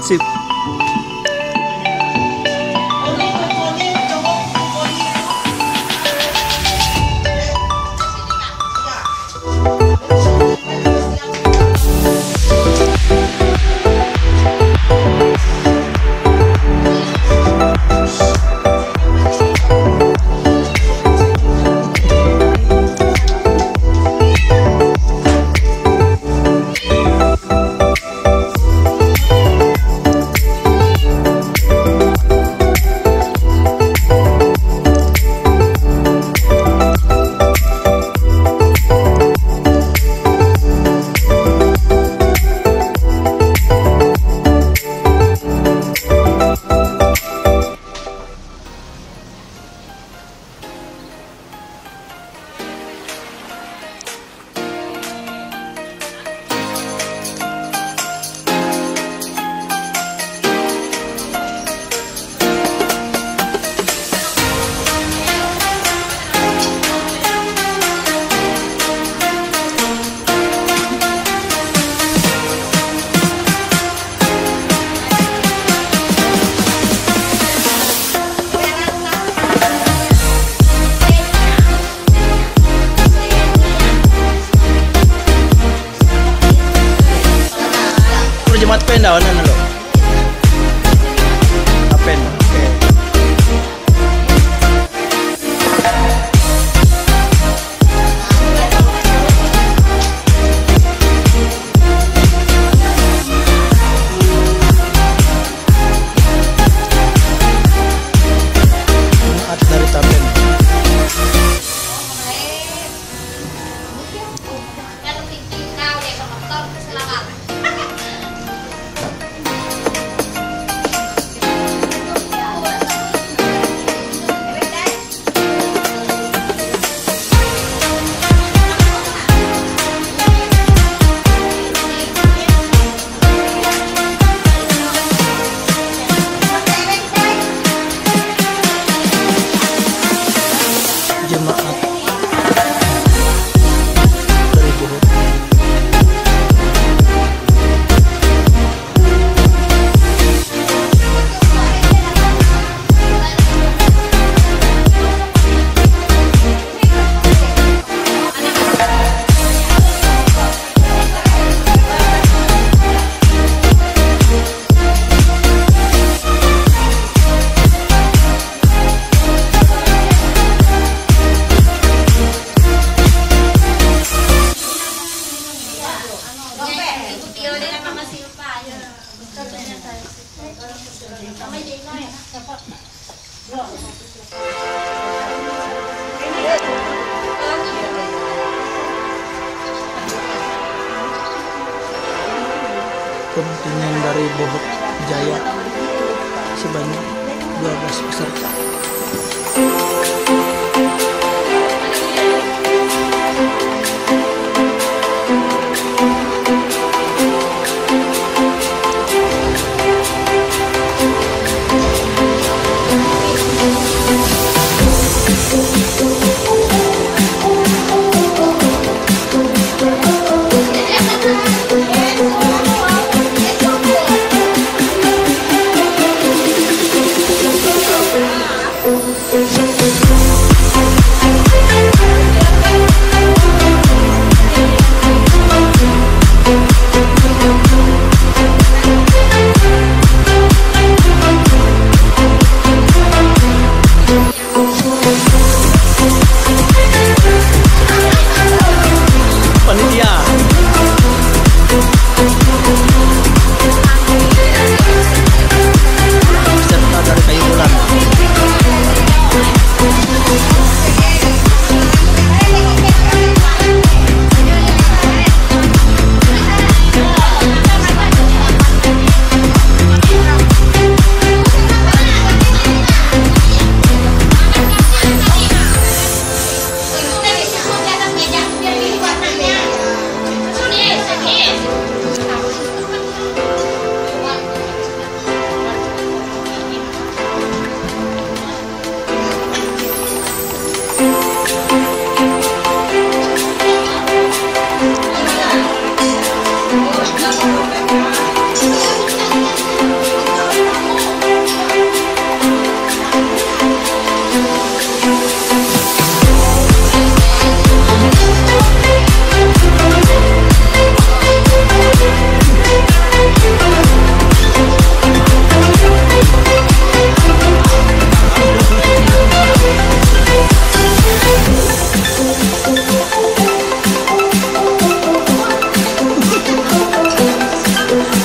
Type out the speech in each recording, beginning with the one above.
Sip. Jemaat pen dawan na lo. Apen. Okay. At dari tapen. Jemaat dari Buhut. Kontingen dari Bobot Jaya sebanyak 12 peserta.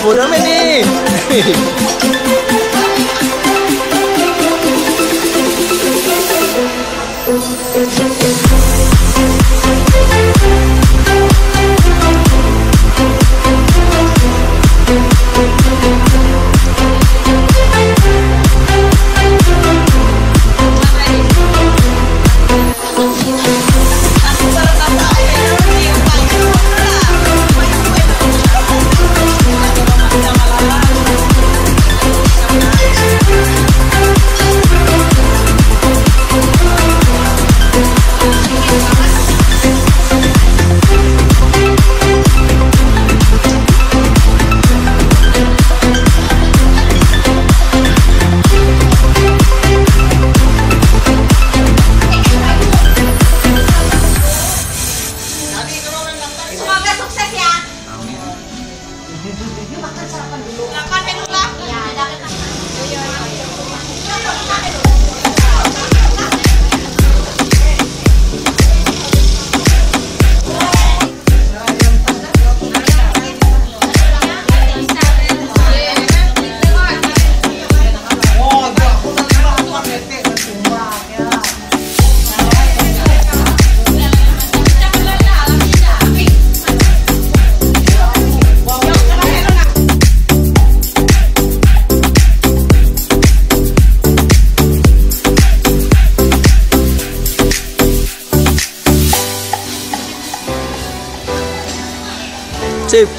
Udah nih. Semoga sukses ya. Yuk makan sarapan dulu. Makan dulu lah. Ya, ada. Sip.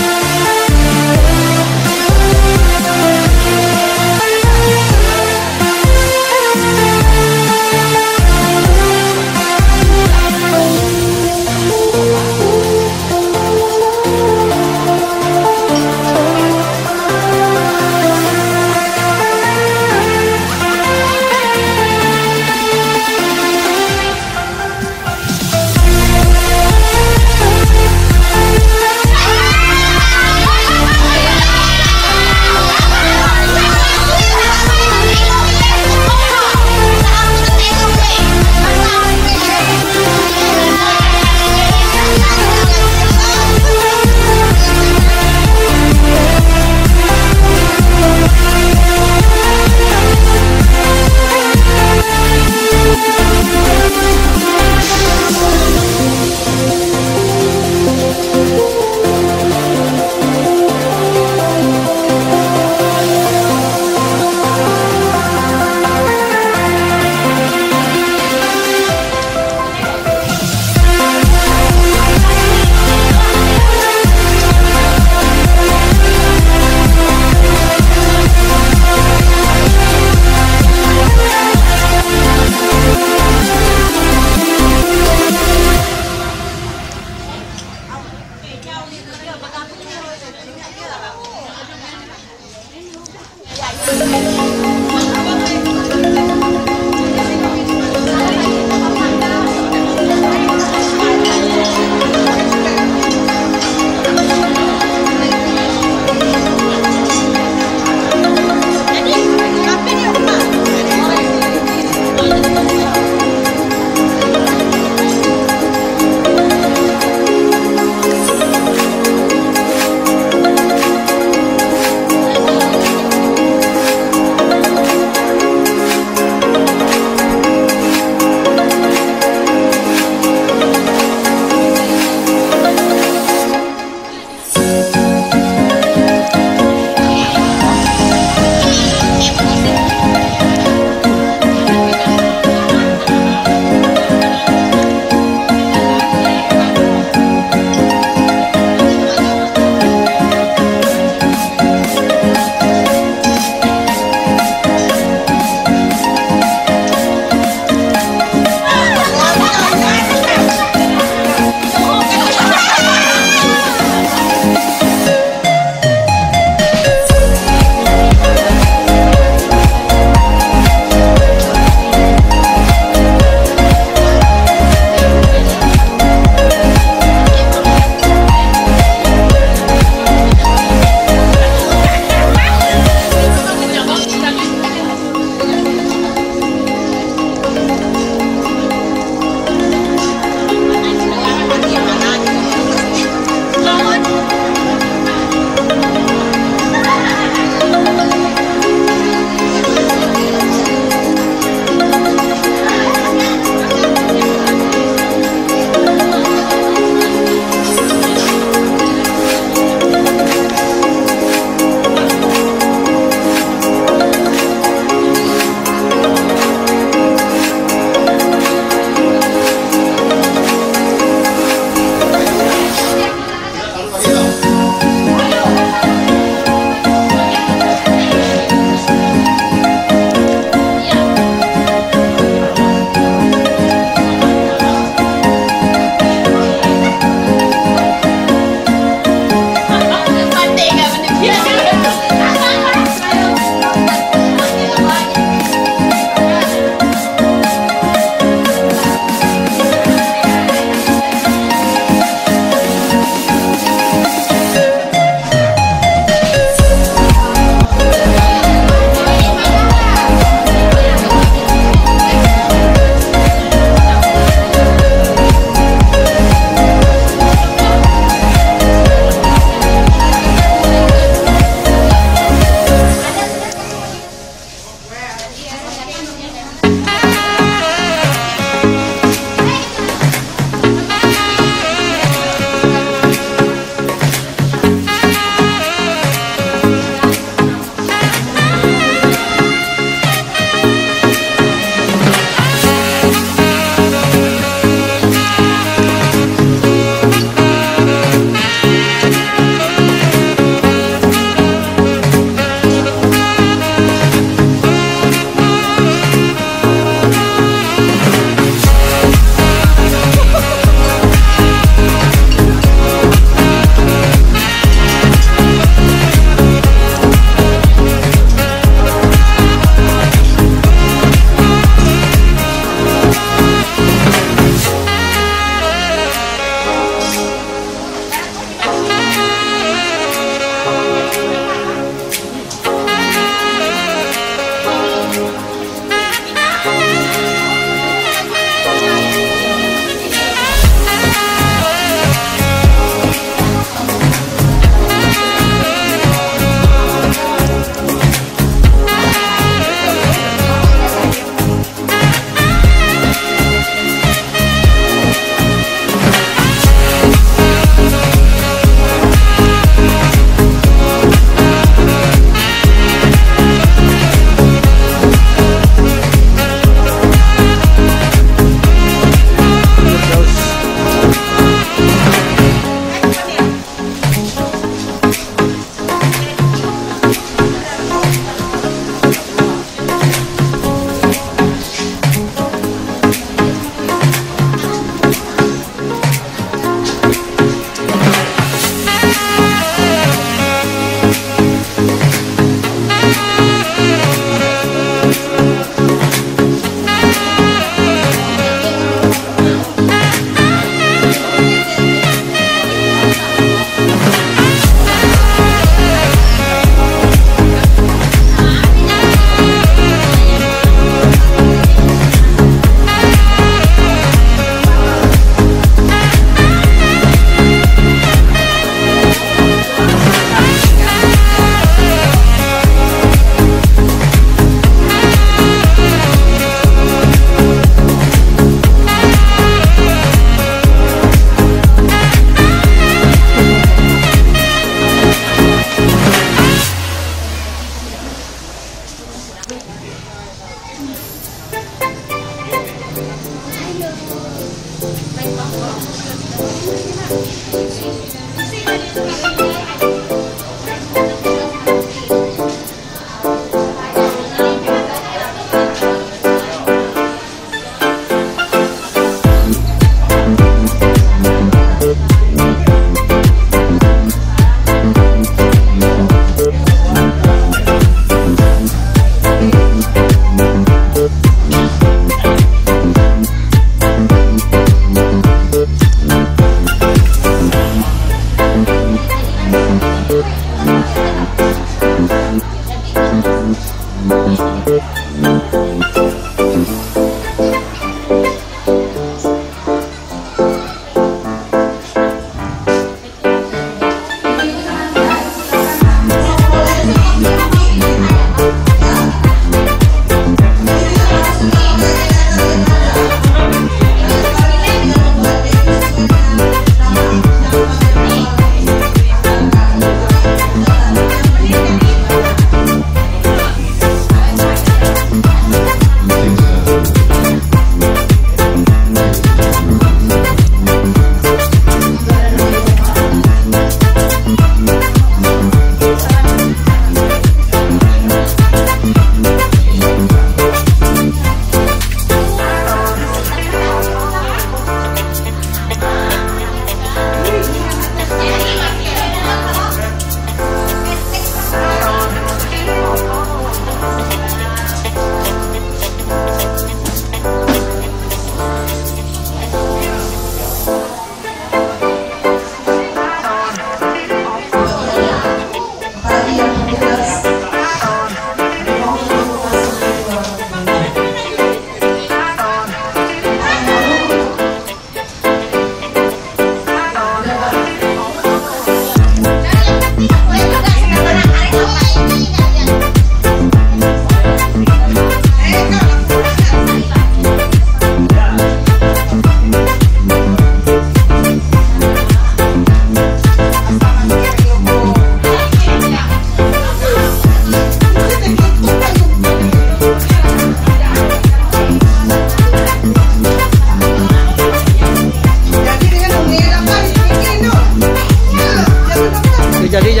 jadi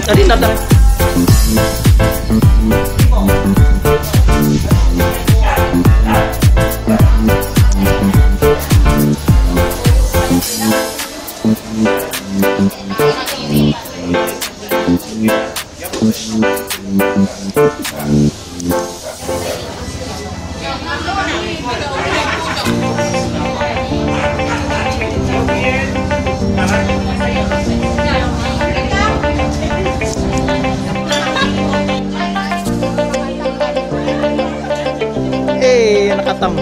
tadi ntar anak katam.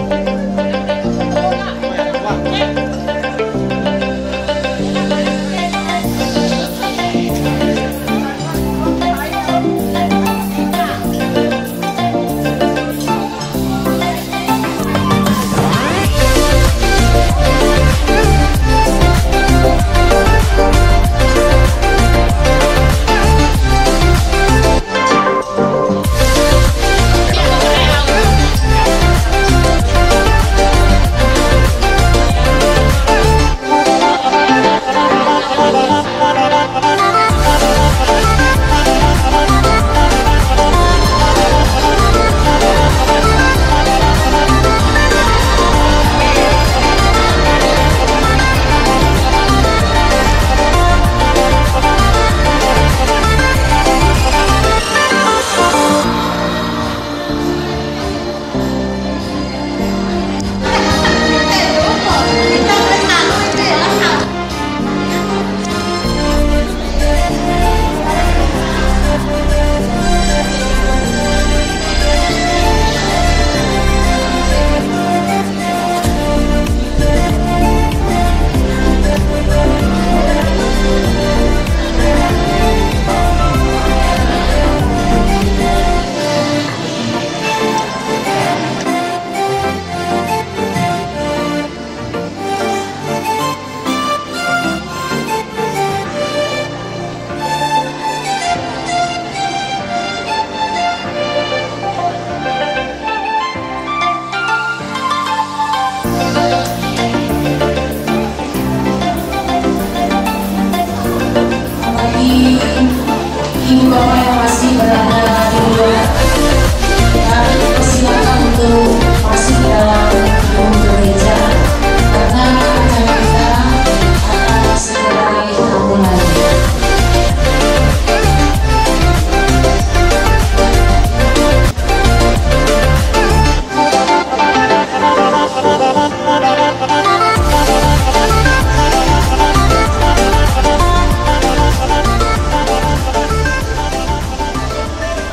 ibu bapak yang masih berada di luar, kami persilakan untuk masuk dalam gedung gereja karena acara kita akan segera dimulai.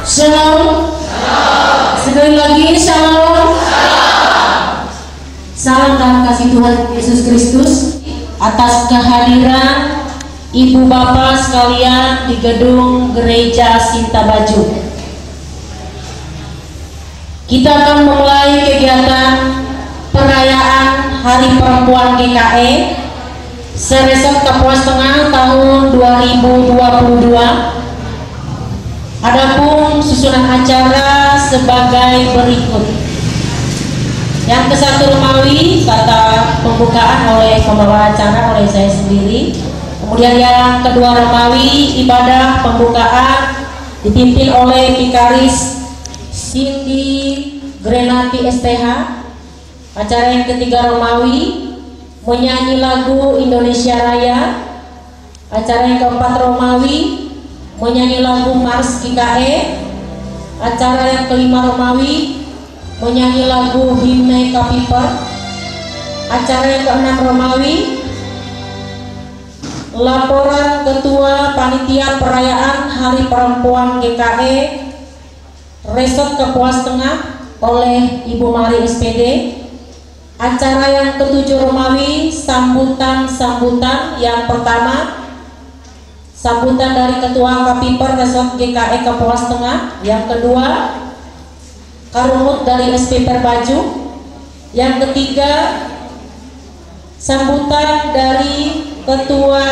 Shalom. Sekali lagi shalom. Salam dan kasih Tuhan Yesus Kristus atas kehadiran ibu bapak sekalian di gedung gereja Sinta Baju. Kita akan memulai kegiatan perayaan Hari Perempuan GKE Seresep Kapuas Tengah tahun 2022. Adapun susunan acara sebagai berikut. Yang ke satu Romawi, kata pembukaan oleh pembawa acara oleh saya sendiri. Kemudian yang kedua Romawi, ibadah pembukaan dipimpin oleh Vikaris Cindy Grenati STH. Acara yang ketiga Romawi, menyanyi lagu Indonesia Raya. Acara yang keempat Romawi, menyanyi lagu Mars GKE. Acara yang kelima Romawi, menyanyi lagu Himne Kapiper. Acara yang keenam Romawi, laporan Ketua Panitia Perayaan Hari Perempuan GKE Resort Kapuas Tengah oleh Ibu Mari SPD. Acara yang ketujuh Romawi, sambutan yang pertama, sambutan dari Ketua Kapiper Resort GKE Kapuas Tengah. Yang kedua, karungut dari SP Perbaju. Yang ketiga, sambutan dari Ketua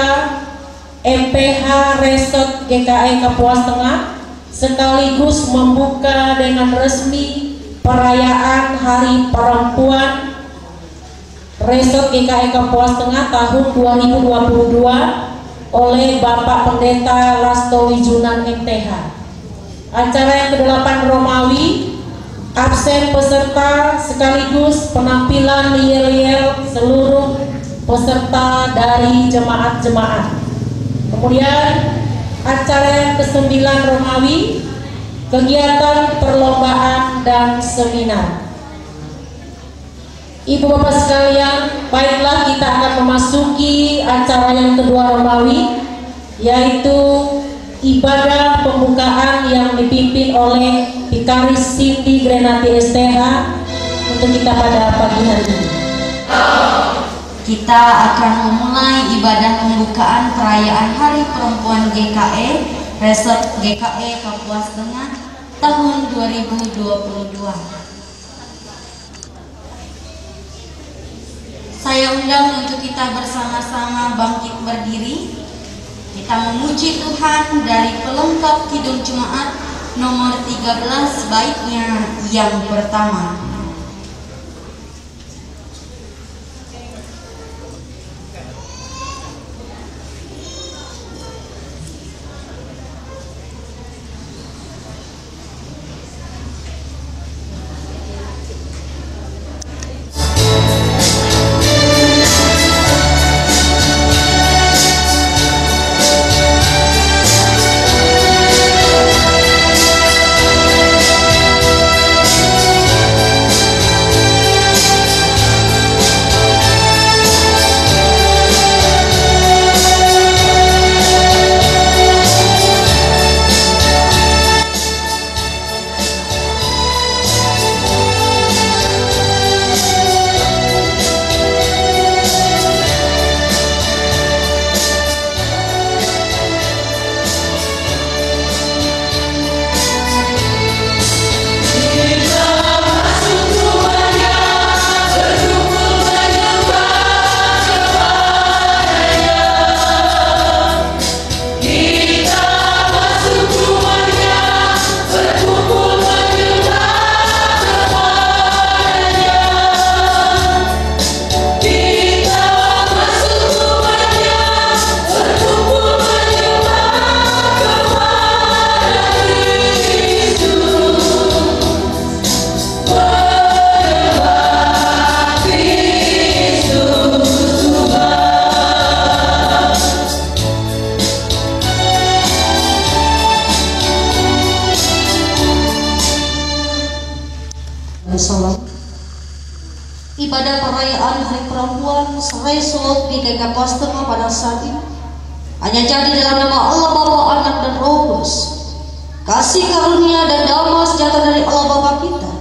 MPH Resort GKE Kapuas Tengah sekaligus membuka dengan resmi perayaan Hari Perempuan Resort GKE Kapuas Tengah tahun 2022 oleh Bapak Pendeta Lasto Wijunan MTH. Acara yang ke-8 Romawi, absen peserta sekaligus penampilan yel-yel seluruh peserta dari jemaat-jemaat. Kemudian acara yang ke-9 Romawi, kegiatan perlombaan dan seminar. Ibu bapak sekalian, baiklah kita akan memasuki acara yang kedua Romawi, yaitu ibadah pembukaan yang dipimpin oleh Vikaris Cindy Grenati STH untuk kita pada pagi hari ini. Kita akan memulai ibadah pembukaan perayaan Hari Perempuan GKE Resort GKE Kapuas Tengah tahun 2022. Saya undang untuk kita bersama-sama bangkit berdiri. Kita memuji Tuhan dari pelengkap Kidung Jemaat nomor 13 baitnya yang pertama. Salam. Ibadah perayaan Hari Perempuan Seresot di GKK Setengah pada saat ini hanya jadi dalam nama Allah Bapa, Anak dan Roh Kudus. Kasih karunia dan damai sejahtera dari Allah Bapa kita,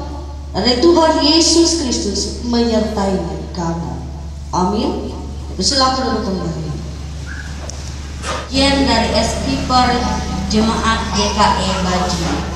dari Tuhan Yesus Kristus menyertai kamu. Amin. Silakan duduk kembali. Sekian dari Eskiper Jemaat GKE Baji.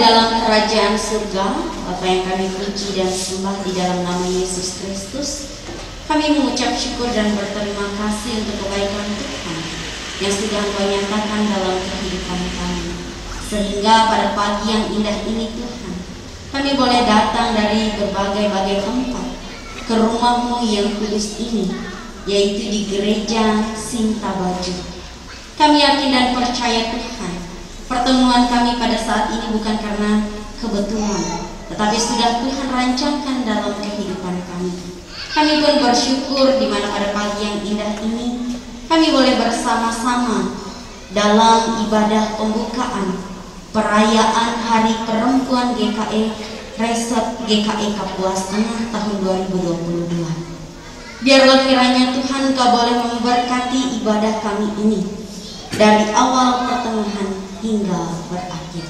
dalam kerajaan surga, Bapa yang kami puji dan sembah di dalam nama Yesus Kristus, kami mengucap syukur dan berterima kasih untuk kebaikan Tuhan yang sudah Engkau nyatakan dalam kehidupan kami. Sehingga pada pagi yang indah ini Tuhan, kami boleh datang dari berbagai-bagai tempat ke rumah-Mu yang kudus ini, yaitu di gereja Sinta Baju. Kami yakin dan percaya Tuhan, pertemuan kami pada saat ini bukan karena kebetulan, tetapi sudah Tuhan rancangkan dalam kehidupan kami. Kami pun bersyukur di mana pada pagi yang indah ini kami boleh bersama-sama dalam ibadah pembukaan perayaan Hari Perempuan GKE Resort GKE Kapuas Tengah tahun 2022. Biarlah kiranya Tuhan Kau boleh memberkati ibadah kami ini dari awal pertengahan hingga berakhir.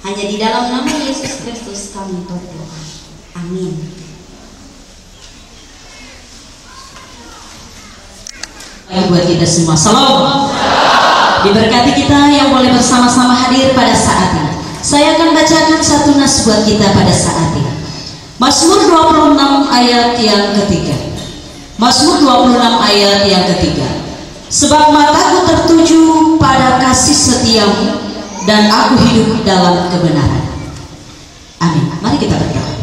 Hanya di dalam nama Yesus Kristus kami berdoa. Amin. Buat kita semua, salam. Diberkati kita yang boleh bersama-sama hadir pada saat ini. Saya akan bacakan satu nas buat kita pada saat ini. Mazmur 26 ayat yang ketiga. Mazmur 26 ayat yang ketiga. Sebab mataku tertuju pada kasih setiamu, dan aku hidup dalam kebenaran. Amin. Mari kita berdoa.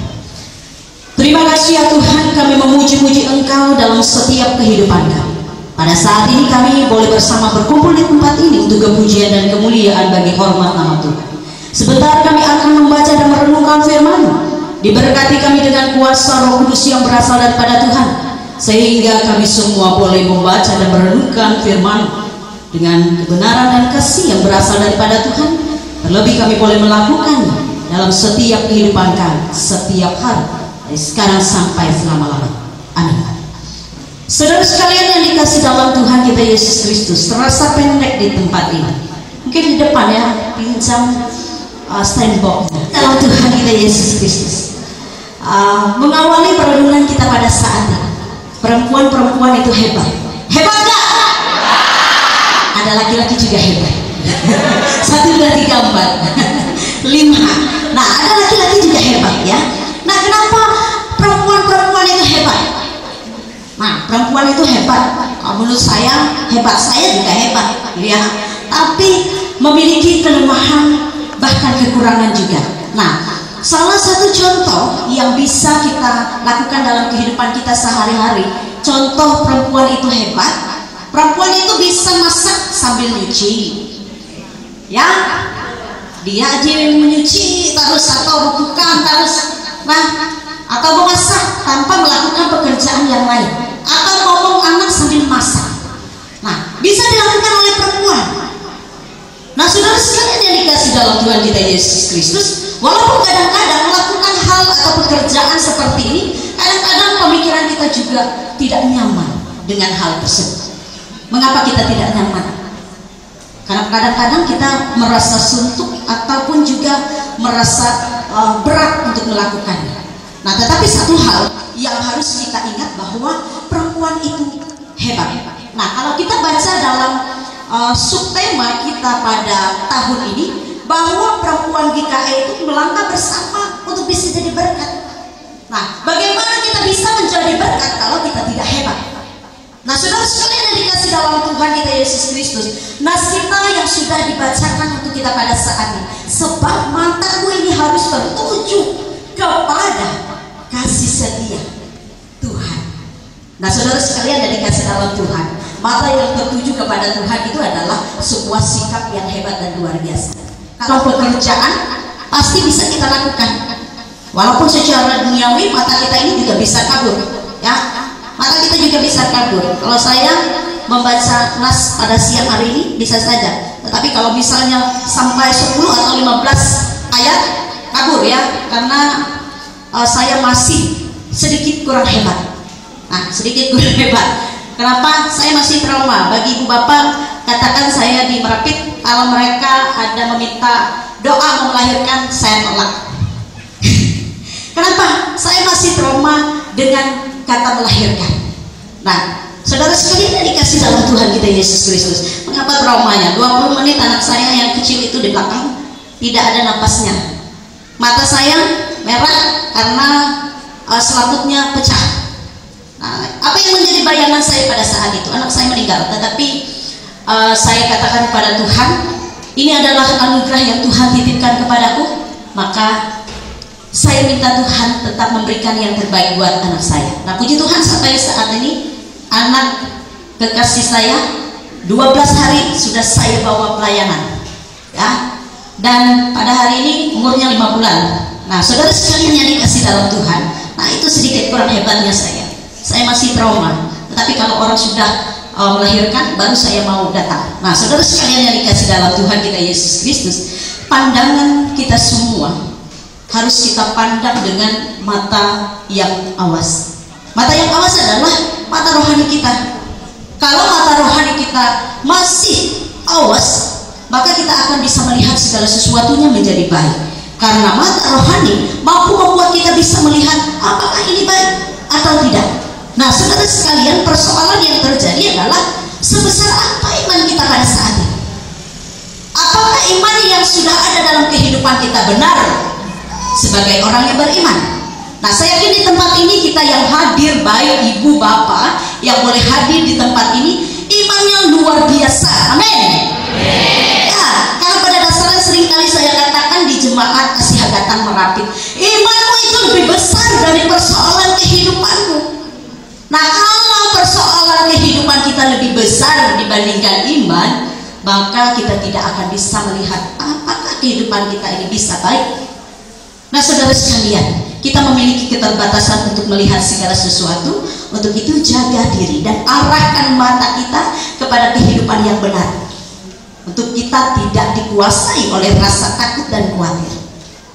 Terima kasih ya Tuhan, kami memuji-muji Engkau dalam setiap kehidupan kami. Pada saat ini kami boleh bersama berkumpul di tempat ini untuk kepujian dan kemuliaan bagi hormat nama Tuhan. Sebentar kami akan membaca dan merenungkan firman-Mu. Diberkati kami dengan kuasa Roh Kudus yang berasal daripada Tuhan, sehingga kami semua boleh membaca dan merenungkan firman dengan kebenaran dan kasih yang berasal daripada Tuhan. Terlebih kami boleh melakukannya dalam setiap kehidupan kami, setiap hari, dari sekarang sampai selama-lamanya. Amin. Saudara sekalian yang dikasih dalam Tuhan kita Yesus Kristus, terasa pendek di tempat ini. Mungkin di depan ya, pinjam standbox dalam Tuhan kita Yesus Kristus. Mengawali perenungan kita pada saat ini. Perempuan-perempuan itu hebat. Hebat gak? Ada laki-laki juga hebat. 1, 2, 3, 4, 5. Nah, ada laki-laki juga hebat ya. Nah, kenapa perempuan-perempuan itu hebat? Nah, perempuan itu hebat. Menurut saya hebat, saya juga hebat ya. Tapi memiliki kelemahan bahkan kekurangan juga. Nah, salah satu contoh yang bisa kita lakukan dalam kehidupan kita sehari-hari, contoh perempuan itu hebat. Perempuan itu bisa masak sambil nyuci, ya. Dia aja yang menyuci terus, atau bukan terus, nah, atau memasak tanpa melakukan pekerjaan yang lain, atau ngomong anak sambil masak. Nah, bisa dilakukan oleh perempuan. Nah, saudara sekalian yang dikasih dalam Tuhan kita Yesus Kristus, walaupun kadang-kadang melakukan hal atau pekerjaan seperti ini, kadang-kadang pemikiran kita juga tidak nyaman dengan hal tersebut. Mengapa kita tidak nyaman? Karena kadang-kadang kita merasa suntuk ataupun juga merasa berat untuk melakukannya. Nah, tetapi satu hal yang harus kita ingat bahwa perempuan itu hebat. Nah, kalau kita baca dalam subtema kita pada tahun ini, bahwa perempuan GKE itu melangkah bersama untuk bisa jadi berkat. Nah, bagaimana kita bisa menjadi berkat kalau kita tidak hebat? Nah, saudara sekalian yang dikasih dalam Tuhan kita Yesus Kristus, nas kita yang sudah dibacakan untuk kita pada saat ini, sebab mataku ini harus tertuju kepada kasih setia Tuhan. Nah, saudara sekalian yang dikasih dalam Tuhan, mata yang tertuju kepada Tuhan itu adalah sebuah sikap yang hebat dan luar biasa. Kalau pekerjaan pasti bisa kita lakukan, walaupun secara duniawi mata kita ini juga bisa kabur, ya. Mata kita juga bisa kabur. Kalau saya membaca nas pada siang hari ini bisa saja, tetapi kalau misalnya sampai 10 atau 15 ayat kabur ya, karena saya masih sedikit kurang hebat. Nah, sedikit kurang hebat. Kenapa? Saya masih trauma. Bagi ibu bapak, katakan saya di Merapit, kalau mereka ada meminta doa melahirkan, saya tolak. Kenapa? Saya masih trauma dengan kata melahirkan. Nah, saudara sekalian yang dikasih dalam Tuhan kita Yesus Kristus, mengapa traumanya? 20 menit anak saya yang kecil itu di belakang tidak ada napasnya. Mata saya merah karena selaputnya pecah. Nah, apa yang menjadi bayangan saya pada saat itu? Anak saya meninggal, tetapi saya katakan kepada Tuhan, ini adalah anugerah yang Tuhan titipkan kepadaku, maka saya minta Tuhan tetap memberikan yang terbaik buat anak saya. Nah, puji Tuhan sampai saat ini anak kekasih saya 12 hari sudah saya bawa pelayanan, ya. Dan pada hari ini umurnya 5 bulan. Nah, saudara sekalian yang dikasih dalam Tuhan, nah itu sedikit kurang hebatnya saya. Saya masih trauma, tetapi kalau orang sudah melahirkan baru saya mau datang. Nah, saudara sekalian yang dikasih dalam Tuhan kita Yesus Kristus, pandangan kita semua harus kita pandang dengan mata yang awas. Mata yang awas adalah mata rohani kita. Kalau mata rohani kita masih awas, maka kita akan bisa melihat segala sesuatunya menjadi baik. Karena mata rohani mampu membuat kita bisa melihat apakah ini baik atau tidak. Nah, saudara sekalian, persoalan yang terjadi adalah sebesar apa iman kita pada saat ini. Apakah iman yang sudah ada dalam kehidupan kita benar sebagai orang yang beriman? Nah, saya yakin di tempat ini kita yang hadir, baik ibu bapak yang boleh hadir di tempat ini, imannya luar biasa. Amin. Ya, karena pada dasarnya seringkali saya katakan di jemaat Kasih Hagatan Merapi, imanmu itu lebih besar dari persoalan kehidupanmu. Nah, kalau persoalan kehidupan kita lebih besar dibandingkan iman, maka kita tidak akan bisa melihat apakah kehidupan kita ini bisa baik. Nah, saudara sekalian, kita memiliki keterbatasan untuk melihat segala sesuatu. Untuk itu jaga diri dan arahkan mata kita kepada kehidupan yang benar, untuk kita tidak dikuasai oleh rasa takut dan khawatir.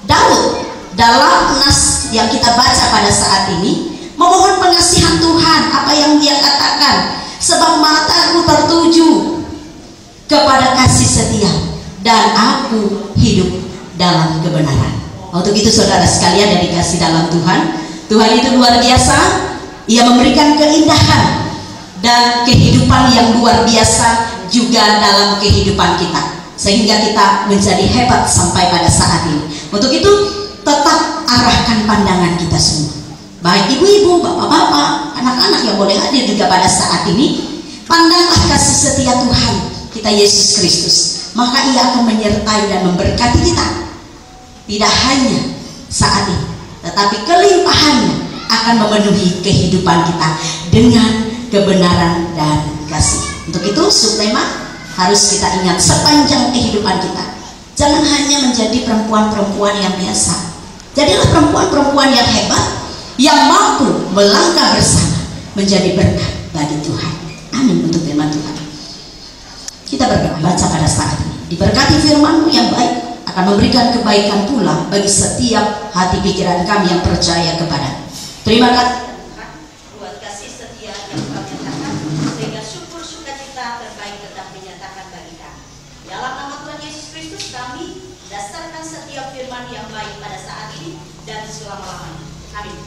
Daud dalam nas yang kita baca pada saat ini memohon pengasihan Tuhan. Apa yang dia katakan? Sebab mataku tertuju kepada kasih setia dan aku hidup dalam kebenaran. Untuk itu saudara sekalian yang dikasih dalam Tuhan, Tuhan itu luar biasa. Ia memberikan keindahan dan kehidupan yang luar biasa juga dalam kehidupan kita, sehingga kita menjadi hebat sampai pada saat ini. Untuk itu tetap arahkan pandangan kita semua, baik ibu-ibu, bapak-bapak, anak-anak yang boleh hadir juga pada saat ini. Pandanglah kasih setia Tuhan kita Yesus Kristus, maka Ia akan menyertai dan memberkati kita. Tidak hanya saat ini, tetapi kelimpahannya akan memenuhi kehidupan kita dengan kebenaran dan kasih. Untuk itu subtema harus kita ingat sepanjang kehidupan kita, jangan hanya menjadi perempuan-perempuan yang biasa. Jadilah perempuan-perempuan yang hebat, yang mampu melangkah bersama menjadi berkat bagi Tuhan. Amin. Untuk firman Tuhan kita berdoa, baca pada saat ini. Diberkati firman-Mu yang baik, akan memberikan kebaikan pula bagi setiap hati pikiran kami yang percaya kepada. Terima kasih buat kasih setia yang Kau nyatakan, sehingga syukur sukacita terbaik tetap dinyatakan bagi kami. Dalam nama Tuhan Yesus Kristus kami dasarkan setiap firman yang baik pada saat ini dan selama-lamanya. Amin.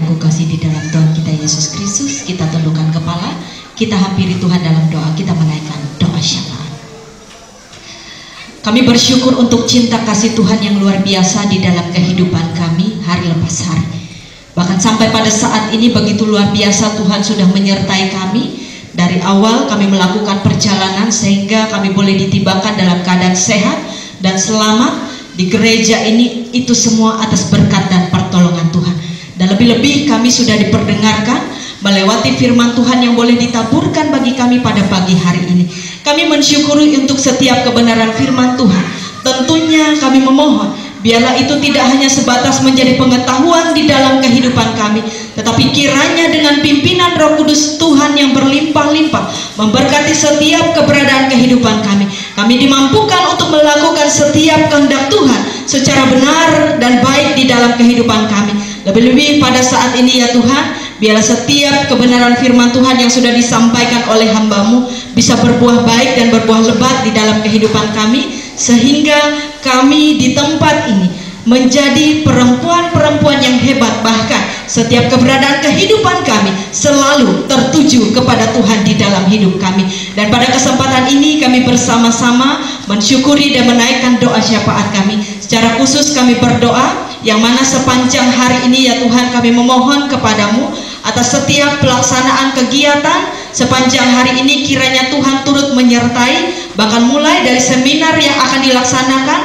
Aku kasih di dalam Tuhan kita Yesus Kristus, kita tundukkan kepala, kita hampiri Tuhan dalam doa, kita menaikkan doa syafaat. Kami bersyukur untuk cinta kasih Tuhan yang luar biasa di dalam kehidupan kami hari lepas hari. Bahkan sampai pada saat ini begitu luar biasa Tuhan sudah menyertai kami. Dari awal kami melakukan perjalanan sehingga kami boleh ditibakan dalam keadaan sehat dan selamat di gereja ini, itu semua atas berkat dan pertolongan Tuhan. Dan lebih-lebih kami sudah diperdengarkan melewati firman Tuhan yang boleh ditaburkan bagi kami pada pagi hari ini. Kami mensyukuri untuk setiap kebenaran firman Tuhan. Tentunya kami memohon, biarlah itu tidak hanya sebatas menjadi pengetahuan di dalam kehidupan kami, tetapi kiranya dengan pimpinan Roh Kudus Tuhan yang berlimpah-limpah memberkati setiap keberadaan kehidupan kami. Kami dimampukan untuk melakukan setiap kehendak Tuhan secara benar dan baik di dalam kehidupan kami. Lebih-lebih pada saat ini ya Tuhan, biarlah setiap kebenaran firman Tuhan yang sudah disampaikan oleh hamba-Mu bisa berbuah baik dan berbuah lebat di dalam kehidupan kami, sehingga kami di tempat ini menjadi perempuan-perempuan yang hebat. Bahkan setiap keberadaan kehidupan kami selalu tertuju kepada Tuhan di dalam hidup kami. Dan pada kesempatan ini kami bersama-sama mensyukuri dan menaikkan doa syafaat kami. Secara khusus kami berdoa, yang mana sepanjang hari ini ya Tuhan kami memohon kepadamu atas setiap pelaksanaan kegiatan sepanjang hari ini, kiranya Tuhan turut menyertai, bahkan mulai dari seminar yang akan dilaksanakan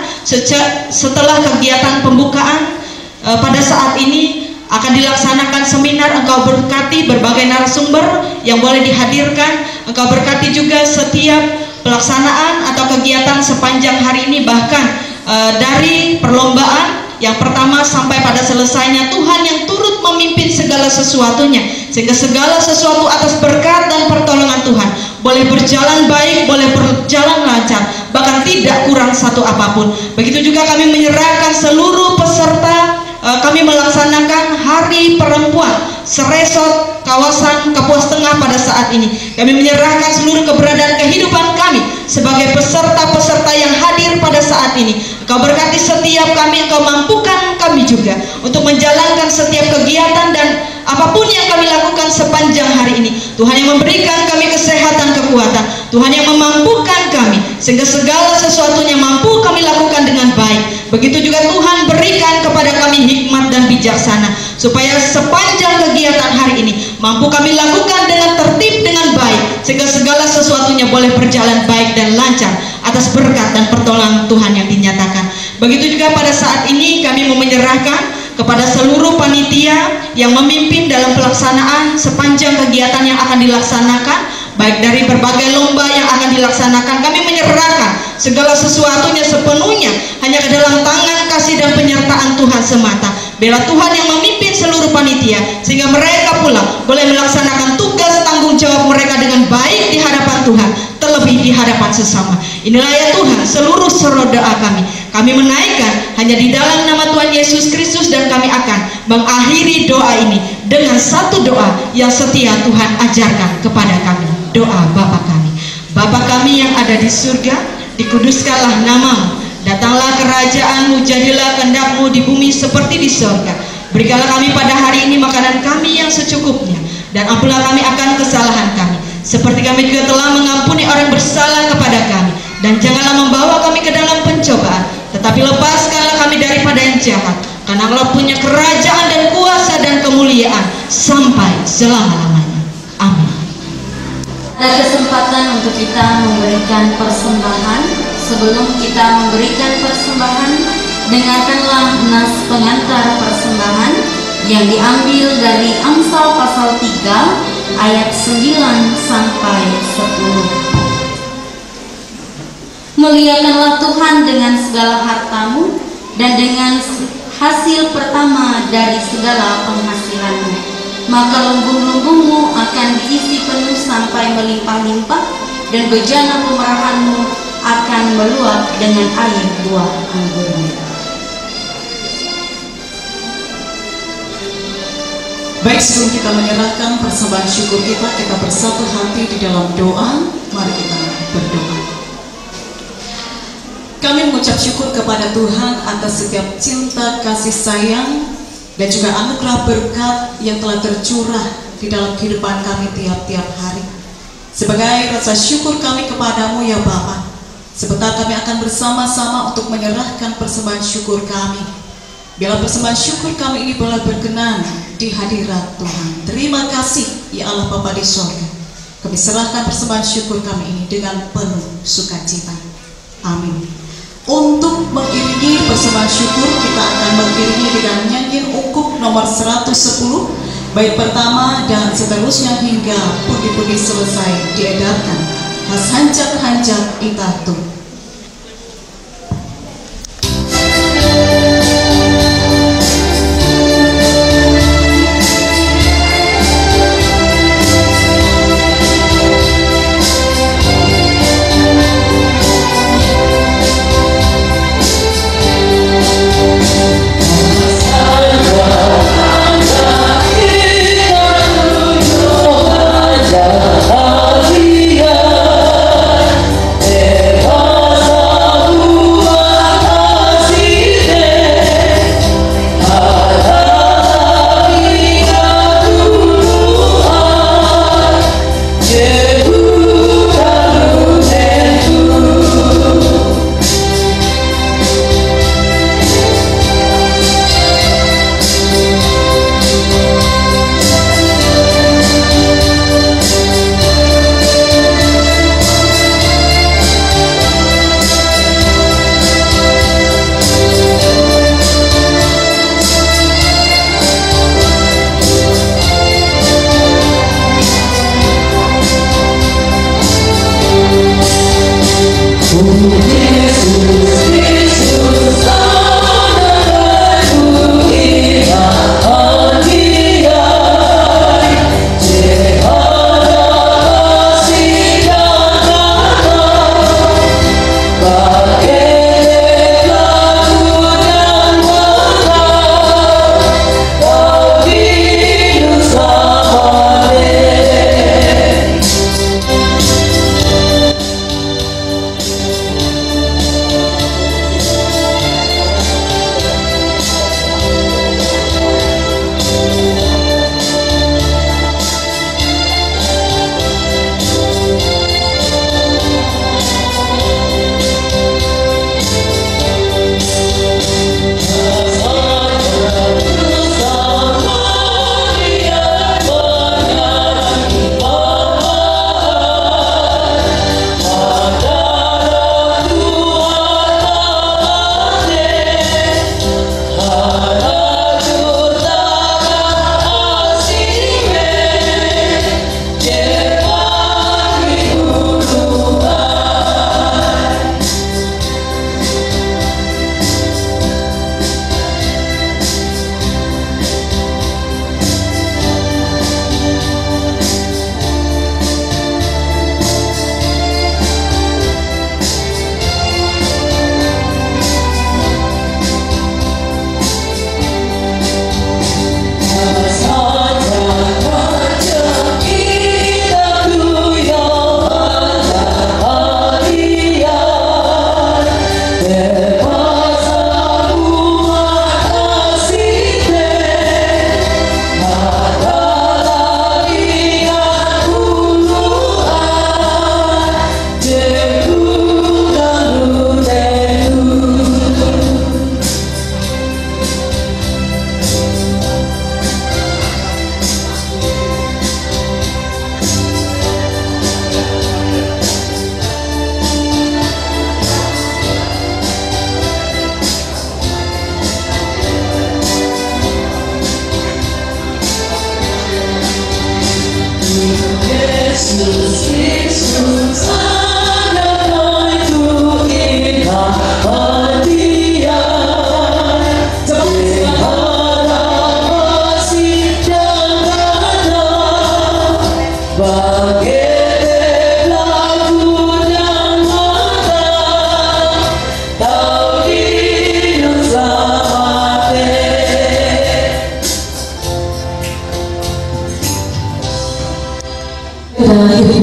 setelah kegiatan pembukaan pada saat ini akan dilaksanakan seminar. Engkau berkati berbagai narasumber yang boleh dihadirkan, Engkau berkati juga setiap pelaksanaan atau kegiatan sepanjang hari ini, bahkan dari perlombaan yang pertama sampai pada selesainya, Tuhan yang turut memimpin segala sesuatunya, sehingga segala sesuatu atas berkat dan pertolongan Tuhan boleh berjalan baik, boleh berjalan lancar, bahkan tidak kurang satu apapun. Begitu juga kami menyerahkan seluruh peserta, kami melaksanakan Hari Perempuan Seresot kawasan Kapuas Tengah pada saat ini. Kami menyerahkan seluruh keberadaan kehidupan kami sebagai peserta-peserta yang hadir pada saat ini. Engkau berkati setiap kami, Engkau mampukan kami juga untuk menjalankan setiap kegiatan dan apapun yang kami lakukan sepanjang hari ini. Tuhan yang memberikan kami kesehatan, kekuatan, Tuhan yang memampukan kami sehingga segala sesuatunya mampu kami lakukan dengan baik. Begitu juga Tuhan berikan kepada kami hikmat dan bijaksana, supaya sepanjang kegiatan hari ini mampu kami lakukan dengan tertib, dengan baik, sehingga segala sesuatunya boleh berjalan baik dan lancar atas berkat dan pertolongan Tuhan yang dinyatakan. Begitu juga pada saat ini kami mau menyerahkan kepada seluruh panitia yang memimpin dalam pelaksanaan sepanjang kegiatan yang akan dilaksanakan, baik dari berbagai lomba yang akan dilaksanakan. Kami menyerahkan segala sesuatunya sepenuhnya hanya ke dalam tangan kasih dan penyertaan Tuhan semata. Biarlah Tuhan yang memimpin seluruh panitia, sehingga mereka pula boleh melaksanakan tugas tanggung jawab mereka dengan baik di hadapan Tuhan, terlebih di hadapan sesama. Inilah ya Tuhan seluruh seru doa kami. Kami menaikkan hanya di dalam nama Tuhan Yesus Kristus, dan kami akan mengakhiri doa ini dengan satu doa yang setia Tuhan ajarkan kepada kami. Doa Bapa kami. Bapa kami yang ada di surga, dikuduskanlah namamu. Datanglah kerajaan-Mu, jadilah kehendak-Mu di bumi seperti di surga. Berikanlah kami pada hari ini makanan kami yang secukupnya, dan ampunilah kami akan kesalahan kami, seperti kami juga telah mengampuni orang bersalah kepada kami. Dan janganlah membawa kami ke dalam pencobaan, tetapi lepaskanlah kami daripada yang jahat. Karena Engkau punya kerajaan dan kuasa dan kemuliaan sampai selama-lamanya. Amin. Ada kesempatan untuk kita memberikan persembahan. Sebelum kita memberikan persembahan, dengarkanlah nas pengantar persembahan yang diambil dari Amsal pasal 3 ayat 9 sampai 10. Muliakanlah Tuhan dengan segala hartamu dan dengan hasil pertama dari segala penghasilanmu, maka lumbung-lumbungmu akan diisi penuh sampai melimpah-limpah, dan bejana pemerahanmu akan meluap dengan air buah anggurmu. Baik, sebelum kita menyerahkan persembahan syukur kita bersatu hati di dalam doa. Mari kita berdoa. Kami mengucap syukur kepada Tuhan atas setiap cinta, kasih sayang, dan juga anugerah berkat yang telah tercurah di dalam kehidupan kami tiap-tiap hari. Sebagai rasa syukur kami kepadamu ya Bapa, sebentar kami akan bersama-sama untuk menyerahkan persembahan syukur kami. Biarlah persembahan syukur kami ini boleh berkenan di hadirat Tuhan. Terima kasih ya Allah Bapa di sorga. Kami serahkan persembahan syukur kami ini dengan penuh sukacita. Amin. Untuk mengiringi persembahan syukur, kita akan mengiringi dengan nyanyian ukuk nomor 110, bait pertama dan seterusnya hingga pundi-pundi selesai diedarkan. Has hancak-hancak itatu. Eva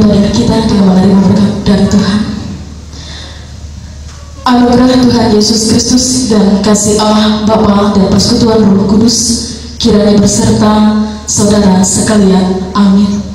Ibadah kita dengan menerima berkat dari Tuhan. Anugerah Tuhan Yesus Kristus dan kasih Allah Bapa dan persekutuan Roh Kudus kiranya berserta saudara sekalian. Amin.